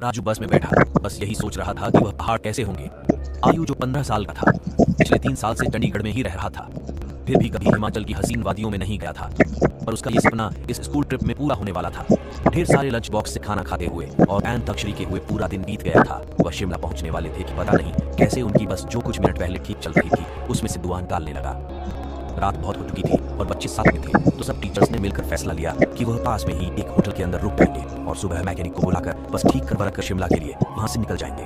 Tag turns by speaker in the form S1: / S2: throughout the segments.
S1: राजू बस में बैठा, बस यही सोच रहा था कि वह पहाड़ कैसे होंगे। आयु जो 15 साल का था, पिछले 3 साल से चंडीगढ़ में ही रह रहा था, फिर भी कभी हिमाचल की हसीन वादियों में नहीं गया था। पर उसका ये सपना इस स्कूल ट्रिप में पूरा होने वाला था। ढेर सारे लंच बॉक्स से खाना खाते हुए और ऐन तक्षरी के हुए पूरा दिन बीत गया था। वह शिमला पहुंचने वाले थे कि पता नहीं कैसे उनकी बस जो कुछ मिनट पहले ठीक चल रही थी उसमें से धुआं निकालने लगा। रात बहुत हो चुकी थी और बच्चे साथ में थे, तो सब टीचर्स ने मिलकर फैसला लिया कि वह पास में ही एक होटल के अंदर रुक जाएंगे और सुबह मैकेनिक को बुलाकर बस ठीक करवा कर शिमला के लिए वहां से निकल जाएंगे।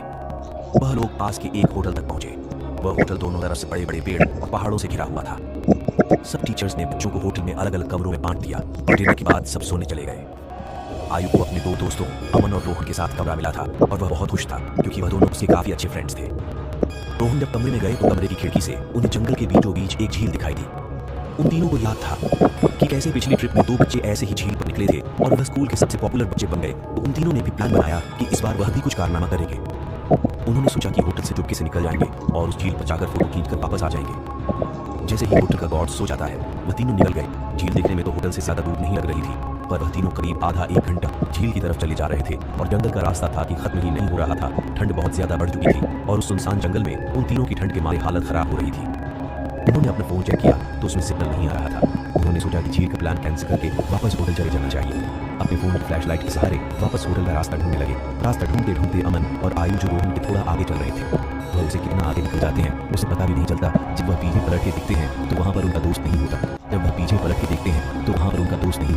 S1: वह लोग पास के एक होटल तक पहुंचे। वह होटल दोनों तरफ से बड़े बड़े पेड़ और पहाड़ों से घिरा हुआ था। सब टीचर्स ने बच्चों को होटल में अलग अलग कमरों में बांट दिया और डिनर के बाद सब सोने चले गए। आयु को अपने 2 दोस्तों अमन और रोहन के साथ कमरा मिला था और वह बहुत खुश था क्योंकि वह दोनों उसके काफी अच्छे फ्रेंड्स थे। रोहन जब कमरे में गए तो कमरे की खिड़की से उन्हें जंगल के बीचों बीच एक झील दिखाई दी। उन तीनों को याद था कि कैसे पिछली ट्रिप में 2 बच्चे ऐसे ही झील पर निकले थे और वह स्कूल के सबसे पॉपुलर बच्चे बन गए। तो उन तीनों ने भी प्लान बनाया कि इस बार वह भी कुछ कारनामा करेंगे। उन्होंने सोचा कि होटल से चुपके से निकल जाएंगे और उस झील पर जाकर फोटो खींचकर वापस आ जाएंगे। जैसे ही होटल का गार्ड सो जाता है, वह तीनों निकल गए। झील देखने में तो होटल से ज्यादा दूर नहीं लग रही थी, पर वह तीनों करीब आधा 1 घंटा झील की तरफ चले जा रहे थे और जंगल का रास्ता था कि खत्म ही नहीं हो रहा था। ठंड बहुत ज्यादा बढ़ चुकी थी और उस सुनसान जंगल में उन तीनों की ठंड के मारे हालत खराब हो रही थी। उन्होंने अपना फोन चेक किया तो उसमें सिग्नल नहीं आ रहा था। उन्होंने सोचा कि झील का प्लान कैंसिल करके वापस होटल चले जाना चाहिए। अपने फोन की फ्लैशलाइट के सहारे वापस होटल का रास्ता ढूंढने लगे। रास्ता ढूंढते ढूंढते अमन और आयु जो रोहन के थोड़ा आगे चल रहे थे, वह उसे कितना आगे निकल जाते हैं उसे पता भी नहीं चलता। जब वह पीछे पलट के दिखते हैं तो वहां पर उनका दोस्त नहीं होता। जब वह पीछे पलट के देखते हैं तो वहां पर उनका दोस्त नहीं